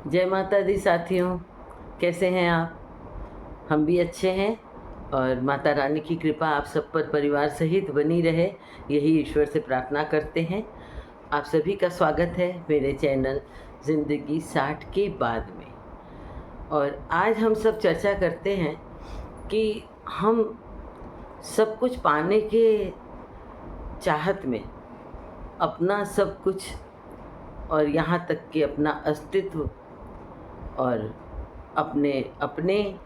जय माता दी साथियों, कैसे हैं आप? हम भी अच्छे हैं और माता रानी की कृपा आप सब पर परिवार सहित बनी रहे, यही ईश्वर से प्रार्थना करते हैं। आप सभी का स्वागत है मेरे चैनल ज़िंदगी 60 के बाद में। और आज हम सब चर्चा करते हैं कि हम सब कुछ पाने के चाहत में अपना सब कुछ और यहाँ तक कि अपना अस्तित्व और अपने अपने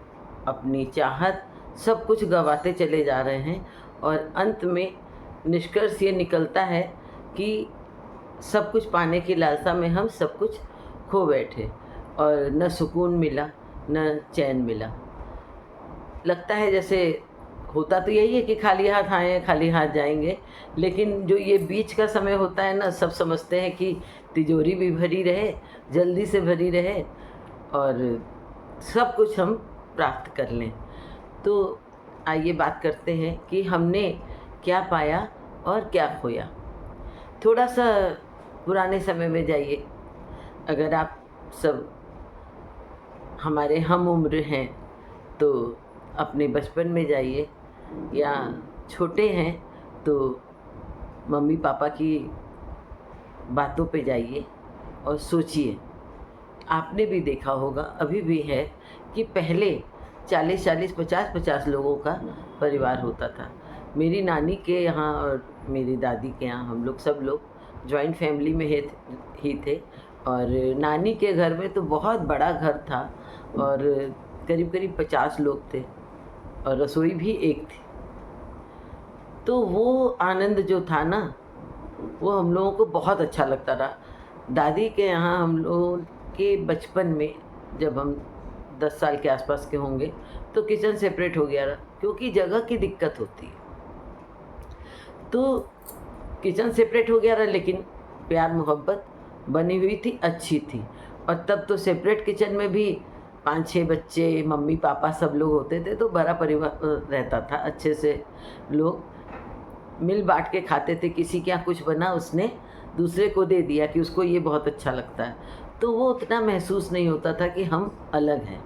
अपनी चाहत सब कुछ गंवाते चले जा रहे हैं। और अंत में निष्कर्ष ये निकलता है कि सब कुछ पाने की लालसा में हम सब कुछ खो बैठे और न सुकून मिला न चैन मिला। लगता है जैसे होता तो यही है कि खाली हाथ आए हैं खाली हाथ जाएंगे, लेकिन जो ये बीच का समय होता है ना, सब समझते हैं कि तिजोरी भी भरी रहे, जल्दी से भरी रहे और सब कुछ हम प्राप्त कर लें। तो आइए बात करते हैं कि हमने क्या पाया और क्या खोया। थोड़ा सा पुराने समय में जाइए। अगर आप सब हमारे हम उम्र हैं तो अपने बचपन में जाइए, या छोटे हैं तो मम्मी पापा की बातों पे जाइए और सोचिए। आपने भी देखा होगा, अभी भी है, कि पहले 40-40, 50-50 लोगों का परिवार होता था। मेरी नानी के यहाँ और मेरी दादी के यहाँ हम लोग सब लोग जॉइंट फैमिली में ही थे। और नानी के घर में तो बहुत बड़ा घर था और करीब करीब 50 लोग थे और रसोई भी एक थी। तो वो आनंद जो था ना, वो हम लोगों को बहुत अच्छा लगता था। दादी के यहाँ हम लोगों के बचपन में, जब हम 10 साल के आसपास के होंगे, तो किचन सेपरेट हो गया था क्योंकि जगह की दिक्कत होती है। तो किचन सेपरेट हो गया था, लेकिन प्यार मोहब्बत बनी हुई थी, अच्छी थी। और तब तो सेपरेट किचन में भी 5-6 बच्चे, मम्मी पापा सब लोग होते थे, तो बड़ा परिवार रहता था। अच्छे से लोग मिल बांट के खाते थे। किसी के यहाँ कुछ बना, उसने दूसरे को दे दिया कि उसको ये बहुत अच्छा लगता है। तो वो उतना महसूस नहीं होता था कि हम अलग हैं।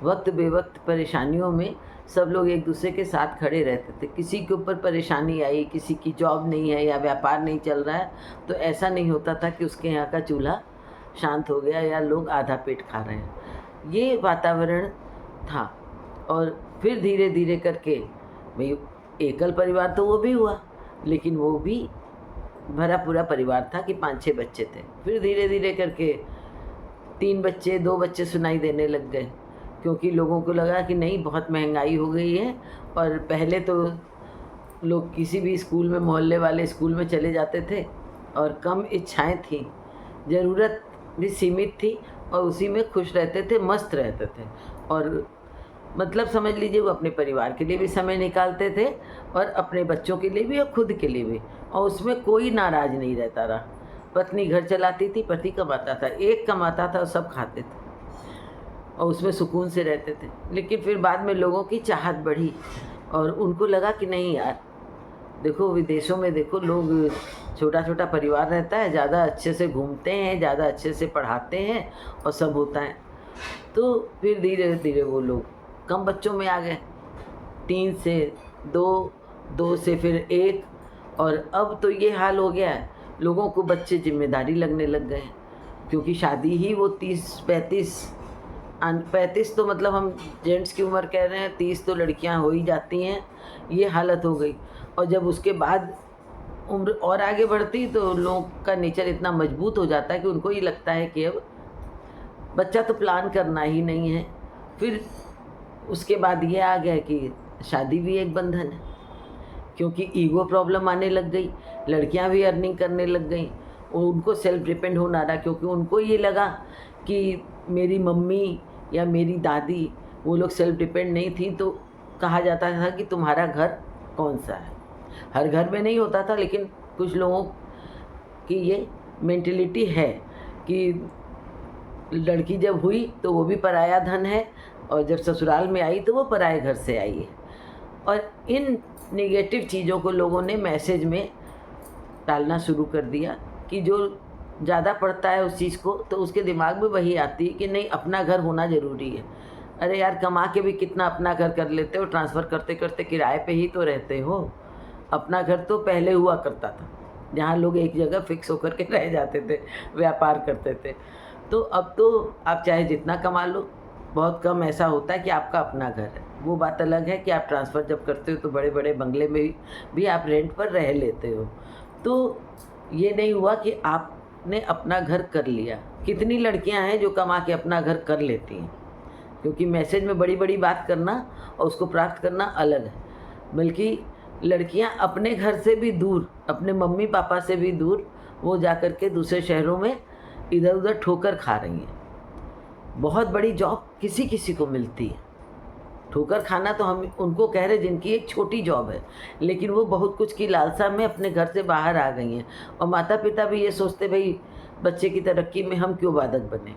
वक्त बेवक्त परेशानियों में सब लोग एक दूसरे के साथ खड़े रहते थे। किसी के ऊपर परेशानी आई, किसी की जॉब नहीं है या व्यापार नहीं चल रहा है, तो ऐसा नहीं होता था कि उसके यहाँ का चूल्हा शांत हो गया या लोग आधा पेट खा रहे हैं। ये वातावरण था। और फिर धीरे धीरे करके भाई एकल परिवार तो वो भी हुआ, लेकिन वो भी भरा पूरा परिवार था कि 5-6 बच्चे थे। फिर धीरे धीरे करके 3 बच्चे, 2 बच्चे सुनाई देने लग गए, क्योंकि लोगों को लगा कि नहीं, बहुत महंगाई हो गई है। और पहले तो लोग किसी भी स्कूल में, मोहल्ले वाले स्कूल में चले जाते थे और कम इच्छाएं थी, ज़रूरत भी सीमित थी और उसी में खुश रहते थे, मस्त रहते थे। और मतलब समझ लीजिए, वो अपने परिवार के लिए भी समय निकालते थे और अपने बच्चों के लिए भी और खुद के लिए भी, और उसमें कोई नाराज़ नहीं रहता रहा। पत्नी घर चलाती थी, पति कमाता था, एक कमाता था और सब खाते थे और उसमें सुकून से रहते थे। लेकिन फिर बाद में लोगों की चाहत बढ़ी और उनको लगा कि नहीं यार, देखो विदेशों में देखो, लोग छोटा छोटा परिवार रहता है, ज़्यादा अच्छे से घूमते हैं, ज़्यादा अच्छे से पढ़ाते हैं और सब होता है। तो फिर धीरे धीरे वो लोग कम बच्चों में आ गए, 3 से 2, 2 से फिर 1, और अब तो ये हाल हो गया है, लोगों को बच्चे जिम्मेदारी लगने लग गए हैं। क्योंकि शादी ही वो 30-35 तो मतलब हम जेंट्स की उम्र कह रहे हैं, 30 तो लड़कियां हो ही जाती हैं, ये हालत हो गई। और जब उसके बाद उम्र और आगे बढ़ती तो लोगों का नेचर इतना मजबूत हो जाता है कि उनको ये लगता है कि अब बच्चा तो प्लान करना ही नहीं है। फिर उसके बाद ये आ गया कि शादी भी एक बंधन है, क्योंकि ईगो प्रॉब्लम आने लग गई, लड़कियां भी अर्निंग करने लग गई, उनको सेल्फ डिपेंड होना रहा। क्योंकि उनको ये लगा कि मेरी मम्मी या मेरी दादी, वो लोग सेल्फ डिपेंड नहीं थी, तो कहा जाता था कि तुम्हारा घर कौन सा है। हर घर में नहीं होता था, लेकिन कुछ लोगों की ये मेंटेलिटी है कि लड़की जब हुई तो वो भी पराया धन है, और जब ससुराल में आई तो वो पराए घर से आई है। और इन नेगेटिव चीज़ों को लोगों ने मैसेज में डालना शुरू कर दिया कि जो ज़्यादा पढ़ता है उस चीज़ को तो उसके दिमाग में वही आती है कि नहीं अपना घर होना ज़रूरी है। अरे यार कमा के भी कितना अपना घर कर लेते हो, ट्रांसफ़र करते करते किराए पे ही तो रहते हो। अपना घर तो पहले हुआ करता था, जहाँ लोग एक जगह फिक्स होकर के रह जाते थे, व्यापार करते थे। तो अब तो आप चाहे जितना कमा लो, बहुत कम ऐसा होता है कि आपका अपना घर है। वो बात अलग है कि आप ट्रांसफ़र जब करते हो तो बड़े-बड़े बंगले में भी आप रेंट पर रह लेते हो। तो ये नहीं हुआ कि आपने अपना घर कर लिया। कितनी लड़कियां हैं जो कमा के अपना घर कर लेती हैं, क्योंकि मैसेज में बड़ी-बड़ी बात करना और उसको प्राप्त करना अलग है। बल्कि लड़कियां अपने घर से भी दूर, अपने मम्मी-पापा से भी दूर वो जा कर के दूसरे शहरों में इधर-उधर ठोकर खा रही हैं। बहुत बड़ी जॉब किसी-किसी को मिलती है। ठोकर खाना तो हम उनको कह रहे जिनकी एक छोटी जॉब है, लेकिन वो बहुत कुछ की लालसा में अपने घर से बाहर आ गई हैं। और माता-पिता भी ये सोचते भई बच्चे की तरक्की में हम क्यों बाधक बने,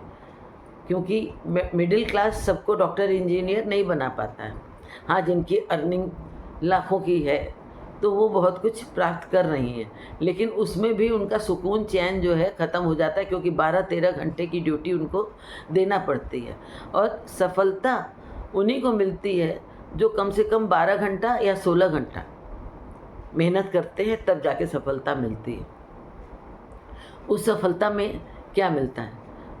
क्योंकि मिडिल क्लास सबको डॉक्टर इंजीनियर नहीं बना पाता है। हाँ, जिनकी अर्निंग लाखों की है तो वो बहुत कुछ प्राप्त कर रही हैं, लेकिन उसमें भी उनका सुकून चैन जो है ख़त्म हो जाता है, क्योंकि 12-13 घंटे की ड्यूटी उनको देना पड़ती है। और सफलता उन्हीं को मिलती है जो कम से कम 12 घंटा या 16 घंटा मेहनत करते हैं, तब जाके सफलता मिलती है। उस सफलता में क्या मिलता है?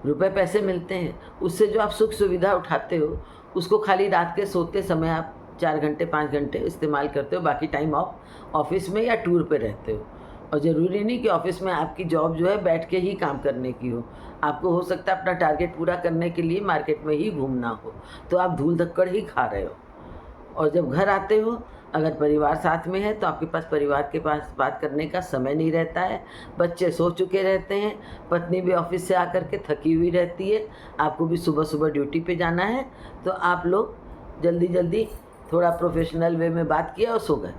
रुपए पैसे मिलते हैं, उससे जो आप सुख सुविधा उठाते हो उसको खाली रात के सोते समय आप 4 घंटे 5 घंटे इस्तेमाल करते हो, बाकी टाइम आप ऑफिस में या टूर पे रहते हो। और ज़रूरी नहीं कि ऑफिस में आपकी जॉब जो है बैठ के ही काम करने की हो। आपको हो सकता है अपना टारगेट पूरा करने के लिए मार्केट में ही घूमना हो, तो आप धूल धक्कड़ ही खा रहे हो। और जब घर आते हो, अगर परिवार साथ में है तो आपके पास परिवार के पास बात करने का समय नहीं रहता है। बच्चे सो चुके रहते हैं, पत्नी भी ऑफिस से आकर के थकी हुई रहती है, आपको भी सुबह सुबह ड्यूटी पे जाना है, तो आप लोग जल्दी जल्दी थोड़ा प्रोफेशनल वे में बात किया और सो गए।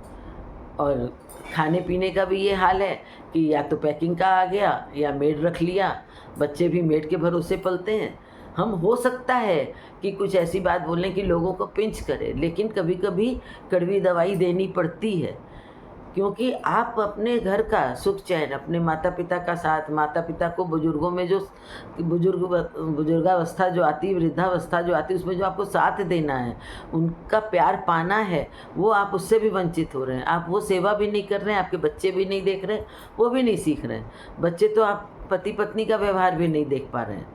और खाने पीने का भी ये हाल है कि या तो पैकिंग का आ गया या मेड रख लिया। बच्चे भी मेड के भरोसे पलते हैं। हम हो सकता है कि कुछ ऐसी बात बोलें कि लोगों को पिंच करे, लेकिन कभी कभी कड़वी दवाई देनी पड़ती है, क्योंकि आप अपने घर का सुख चैन, अपने माता पिता का साथ, माता पिता को बुजुर्गों में जो बुजुर्गावस्था जो आती है, वृद्धावस्था जो आती है, उसमें जो आपको साथ देना है, उनका प्यार पाना है, वो आप उससे भी वंचित हो रहे हैं। आप वो सेवा भी नहीं कर रहे हैं, आपके बच्चे भी नहीं देख रहे हैं, वो भी नहीं सीख रहे हैं। बच्चे तो आप पति पत्नी का व्यवहार भी नहीं देख पा रहे हैं,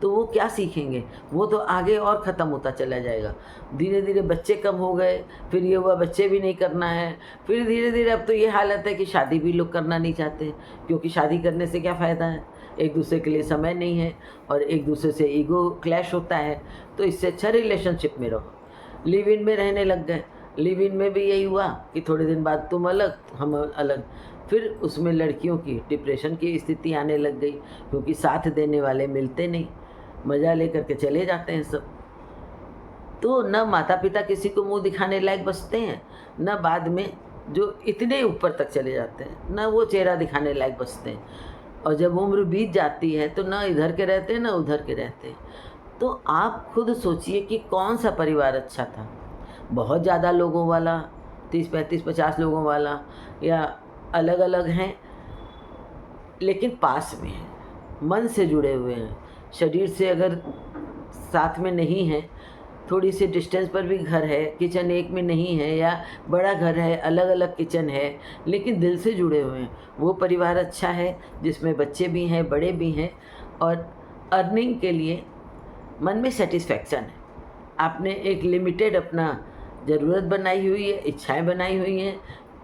तो वो क्या सीखेंगे? वो तो आगे और ख़त्म होता चला जाएगा। धीरे धीरे बच्चे कम हो गए, फिर ये हुआ बच्चे भी नहीं करना है, फिर धीरे धीरे अब तो ये हालत है कि शादी भी लोग करना नहीं चाहते, क्योंकि शादी करने से क्या फ़ायदा है? एक दूसरे के लिए समय नहीं है और एक दूसरे से ईगो क्लैश होता है। तो इससे अच्छा रिलेशनशिप में रहो। लिव इन में रहने लग गए। लिव इन में भी यही हुआ कि थोड़े दिन बाद तुम अलग हम अलग, फिर उसमें लड़कियों की डिप्रेशन की स्थिति आने लग गई, क्योंकि साथ देने वाले मिलते नहीं, मज़ा लेकर के चले जाते हैं सब। तो न माता पिता किसी को मुंह दिखाने लायक बचते हैं, न बाद में जो इतने ऊपर तक चले जाते हैं न वो चेहरा दिखाने लायक बचते हैं। और जब उम्र बीत जाती है तो न इधर के रहते हैं न उधर के रहते हैं। तो आप खुद सोचिए कि कौन सा परिवार अच्छा था? बहुत ज़्यादा लोगों वाला, 30-35-50 लोगों वाला, या अलग अलग हैं लेकिन पास में हैं, मन से जुड़े हुए हैं, शरीर से अगर साथ में नहीं है, थोड़ी सी डिस्टेंस पर भी घर है, किचन एक में नहीं है, या बड़ा घर है अलग अलग किचन है, लेकिन दिल से जुड़े हुए हैं, वो परिवार अच्छा है जिसमें बच्चे भी हैं बड़े भी हैं और अर्निंग के लिए मन में सेटिस्फैक्शन है। आपने एक लिमिटेड अपना ज़रूरत बनाई हुई है, इच्छाएं बनाई हुई हैं।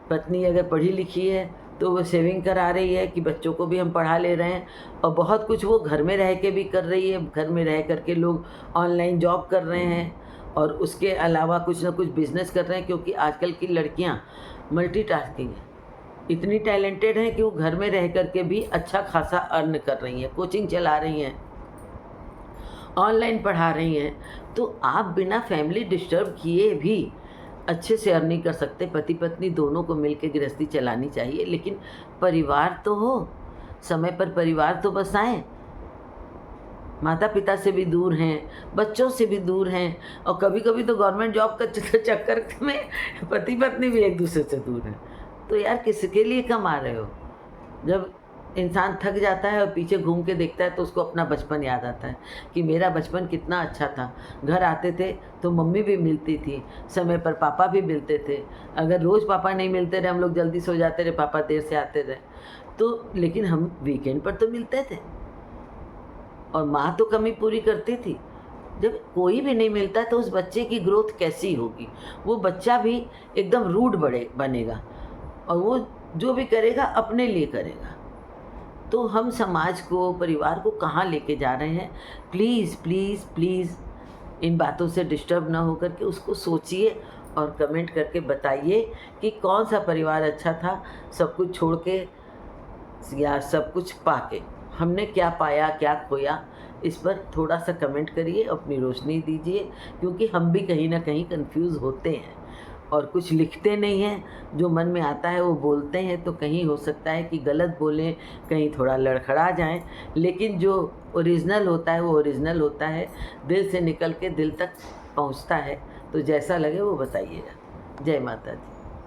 पत्नी अगर पढ़ी लिखी है तो वो सेविंग करा रही है कि बच्चों को भी हम पढ़ा ले रहे हैं, और बहुत कुछ वो घर में रह के भी कर रही है। घर में रह कर के लोग ऑनलाइन जॉब कर रहे हैं और उसके अलावा कुछ ना कुछ बिजनेस कर रहे हैं, क्योंकि आजकल की लड़कियां मल्टीटास्किंग है, इतनी टैलेंटेड हैं कि वो घर में रह कर के भी अच्छा खासा अर्न कर रही हैं, कोचिंग चला रही हैं, ऑनलाइन पढ़ा रही हैं। तो आप बिना फैमिली डिस्टर्ब किए भी अच्छे से अर्निंग कर सकते। पति पत्नी दोनों को मिलकर गृहस्थी चलानी चाहिए, लेकिन परिवार तो हो, समय पर परिवार तो बसाएं। माता पिता से भी दूर हैं, बच्चों से भी दूर हैं, और कभी कभी तो गवर्नमेंट जॉब का चक्कर में पति पत्नी भी एक दूसरे से दूर हैं। तो यार किसके लिए कमा रहे हो? जब इंसान थक जाता है और पीछे घूम के देखता है तो उसको अपना बचपन याद आता है कि मेरा बचपन कितना अच्छा था। घर आते थे तो मम्मी भी मिलती थी, समय पर पापा भी मिलते थे। अगर रोज़ पापा नहीं मिलते रहे, हम लोग जल्दी सो जाते रहे, पापा देर से आते रहे तो, लेकिन हम वीकेंड पर तो मिलते थे। और माँ तो कमी पूरी करती थी। जब कोई भी नहीं मिलता तो उस बच्चे की ग्रोथ कैसी होगी? वो बच्चा भी एकदम रूड बनेगा और वो जो भी करेगा अपने लिए करेगा। तो हम समाज को, परिवार को कहाँ लेके जा रहे हैं? प्लीज़ प्लीज़ प्लीज़ इन बातों से डिस्टर्ब ना होकर के उसको सोचिए और कमेंट करके बताइए कि कौन सा परिवार अच्छा था, सब कुछ छोड़ के या सब कुछ पाके। हमने क्या पाया, क्या खोया, इस पर थोड़ा सा कमेंट करिए, अपनी रोशनी दीजिए, क्योंकि हम भी कहीं ना कहीं कंफ्यूज होते हैं और कुछ लिखते नहीं हैं। जो मन में आता है वो बोलते हैं, तो कहीं हो सकता है कि गलत बोलें, कहीं थोड़ा लड़खड़ा जाएं, लेकिन जो ओरिजिनल होता है वो ओरिजिनल होता है, दिल से निकल के दिल तक पहुंचता है। तो जैसा लगे वो बताइएगा। जय माता दी।